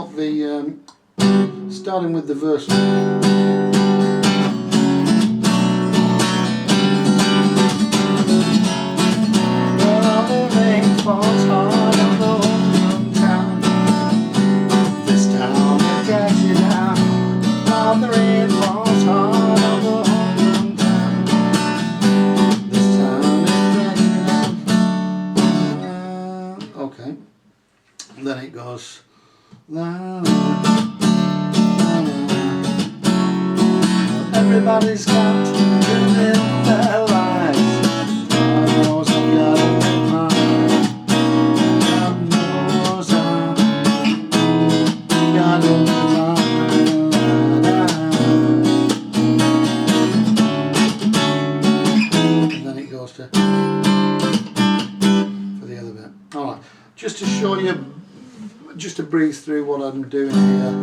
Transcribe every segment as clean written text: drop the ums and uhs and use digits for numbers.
got the starting with the verse. Okay, and then it goes la, la, la, la. Everybody's got to live their lives. God knows I've got to live mine. God knows I've got to live mine. And then it goes to for the other bit. Alright, just to show you, just to breeze through what I'm doing here.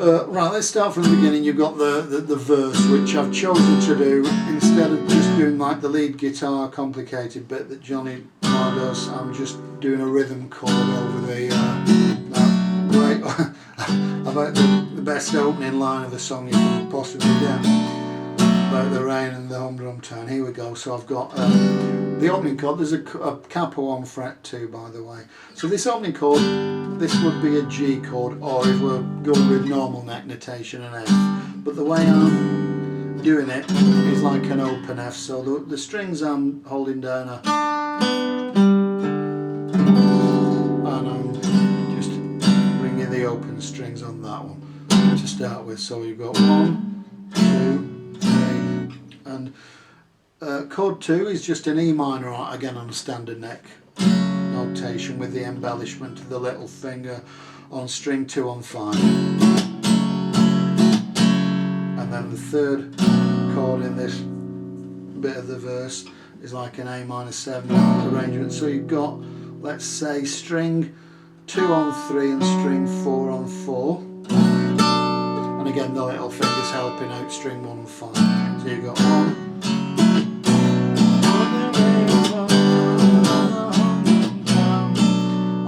Right, let's start from the beginning. You've got the verse, which I've chosen to do instead of just doing like the lead guitar complicated bit that Johnny Marr does. I'm just doing a rhythm chord over the right about the best opening line of the song you can possibly get, about the rain and the humdrum tone. Here we go. So I've got the opening chord. There's a capo on fret 2, by the way. So this opening chord, this would be a G chord, or if we're going with normal neck notation, an F. But the way I'm doing it is like an open F. So the strings I'm holding down are, and I'm just bringing the open strings on that one to start with. So you've got 1, 2, 3, and chord 2 is just an E minor, again on a standard neck notation with the embellishment of the little finger on string 2 on 5. And then the third chord in this bit of the verse is like an A minor 7 arrangement. So you've got, let's say, string 2 on 3 and string 4 on 4. And again the little finger's helping out string 1 and 5. So you've got 1.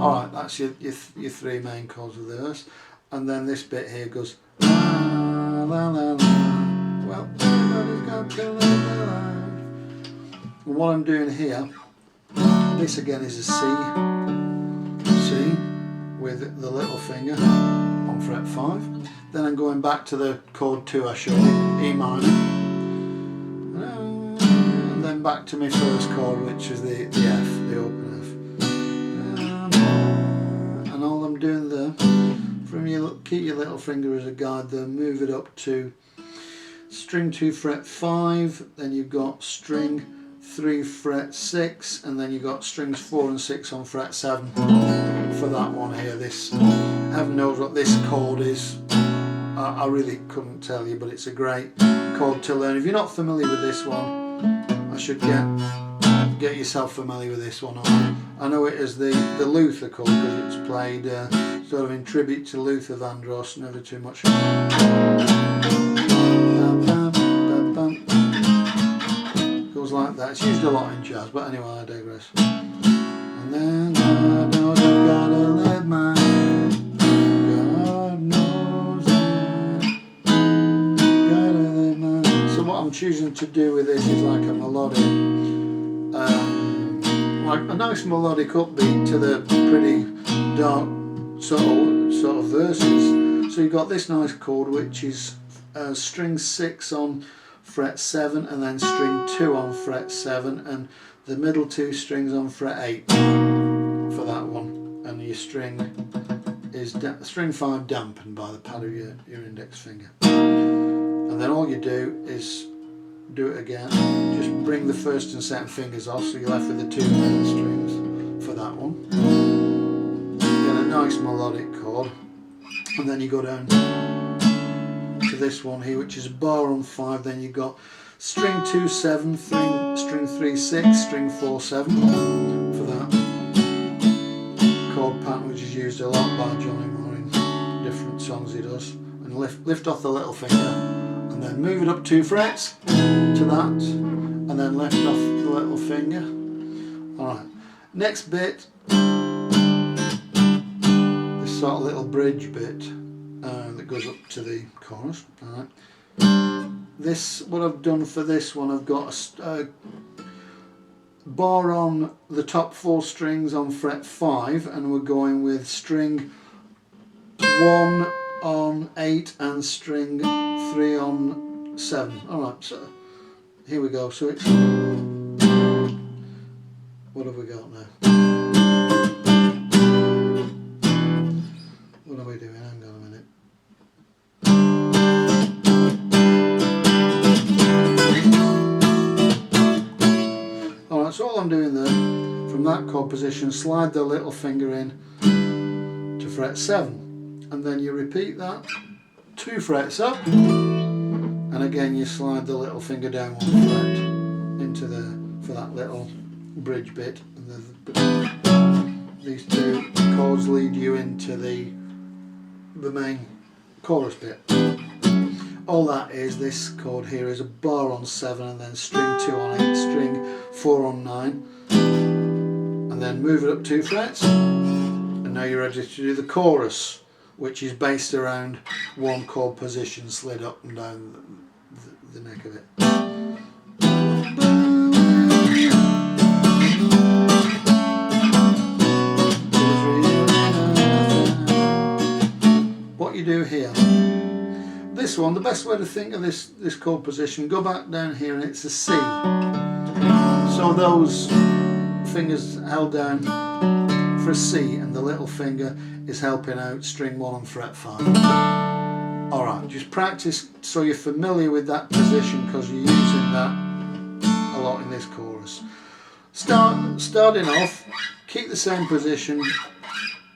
Alright, that's your 3 main chords of the verse. And then this bit here goes la la la la. Well, everybody's got to live their life. And what I'm doing here, this again is a C with the little finger on fret 5. Then I'm going back to the chord 2 I showed you, E minor. And then back to my first chord, which is the F, the open F. And all I'm doing there, from your, keep your little finger as a guide there, move it up to string 2 fret 5, then you've got string 3 fret 6, and then you've got strings 4 and 6 on fret 7 for that one here. This, heaven knows what this chord is, I really couldn't tell you, but it's a great chord to learn. If you're not familiar with this one, I should get yourself familiar with this one. I know it as the Luther chord because it's played sort of in tribute to Luther Vandross, never too much. Goes like that. It's used a lot in jazz, but anyway, I digress. And then I know I've gotta live my God knows I gotta live my. So what I'm choosing to do with this is like a melodic, like a nice melodic upbeat to the pretty dark sort of verses. So you've got this nice chord which is string 6 on fret 7 and then string 2 on fret 7 and the middle 2 strings on fret 8 for that one, and your string is string 5 dampened by the pad of your index finger. And then all you do is do it again, just bring the first and second fingers off so you're left with the 2 middle strings for that one. Get a nice melodic chord, and then you go down to this one here which is a bar on 5, then you've got string 2 7, string 3 6, string 4 7 for that chord pattern, which is used a lot by Johnny Marr in different songs he does. And lift off the little finger and then move it up 2 frets to that, and then lift off the little finger. Alright, next bit, this sort of little bridge bit that goes up to the chorus. Alright. This, what I've done for this one, I've got a bar on the top 4 strings on fret 5, and we're going with string 1 on 8 and string 3 on 7. Alright, so here we go. So it's, what have we got now? What are we doing? Hang on a minute. Alright, so all I'm doing there, from that chord position, slide the little finger in to fret 7, and then you repeat that 2 frets up, and again you slide the little finger down 1 fret into the, for that little bridge bit, and these 2 chords lead you into the main chorus bit. All that is, this chord here is a bar on 7 and then string 2 on 8, string 4 on 9, and then move it up 2 frets, and now you're ready to do the chorus, which is based around 1 chord position slid up and down the neck of it. What you do here, this one, the best way to think of this chord position, go back down here and it's a C. So those fingers held down for a C, and the little finger is helping out string 1 on fret 5. Alright, just practice so you're familiar with that position, because you're using that a lot in this chorus. Starting off, keep the same position,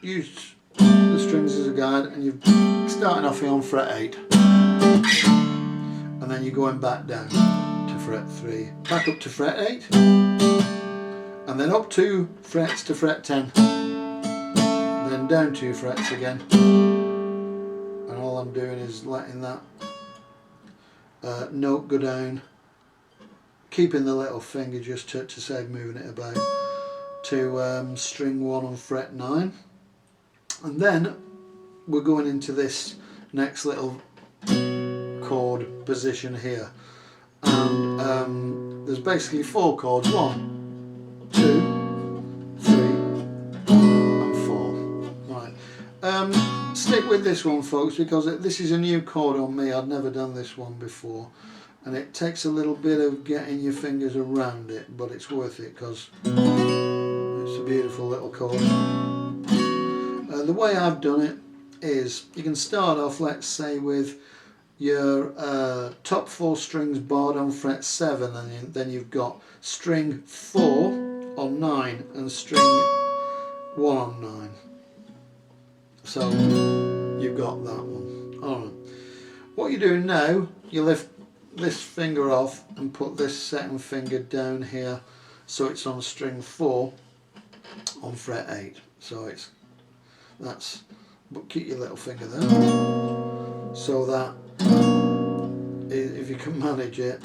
use the strings as a guide, and you're starting off here on fret 8, and then you're going back down to fret 3, back up to fret 8, and then up 2 frets to fret 10, then down 2 frets again, and all I'm doing is letting that note go down, keeping the little finger just to save moving it about, to string 1 on fret 9, and then we're going into this next little chord position here, and there's basically 4 chords, 1, 2, 3 and 4. Right. Stick with this one, folks, because this is a new chord on me. I'd never done this one before, and it takes a little bit of getting your fingers around it, but it's worth it because it's a beautiful little chord. The way I've done it is, you can start off, let's say, with your top 4 strings barred on fret 7, and then you've got string 4 on 9 and string 1 on 9. So you've got that one. Alright. What you're doing now, you lift this finger off and put this second finger down here, so it's on string 4 on fret 8. So that's, but keep your little finger there, so that, if you can manage it,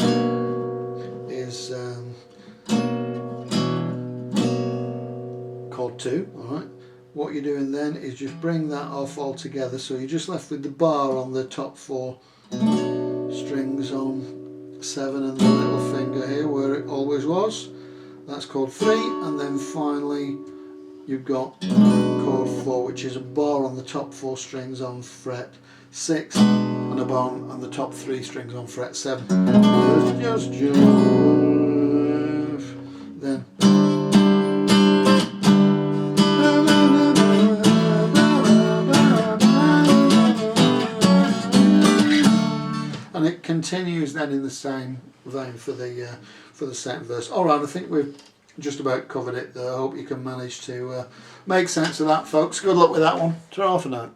is chord 2. Alright. What you're doing then is just bring that off altogether, so you're just left with the bar on the top 4 strings on 7 and the little finger here where it always was. That's chord 3, and then finally you've got chord 4, which is a bar on the top 4 strings on fret 6 and a bar on the top 3 strings on fret 7. Just then. And it continues then in the same vein for the second verse. Alright, I think we've just about covered it there. I hope you can manage to make sense of that, folks. Good luck with that one. Ta-ra for now.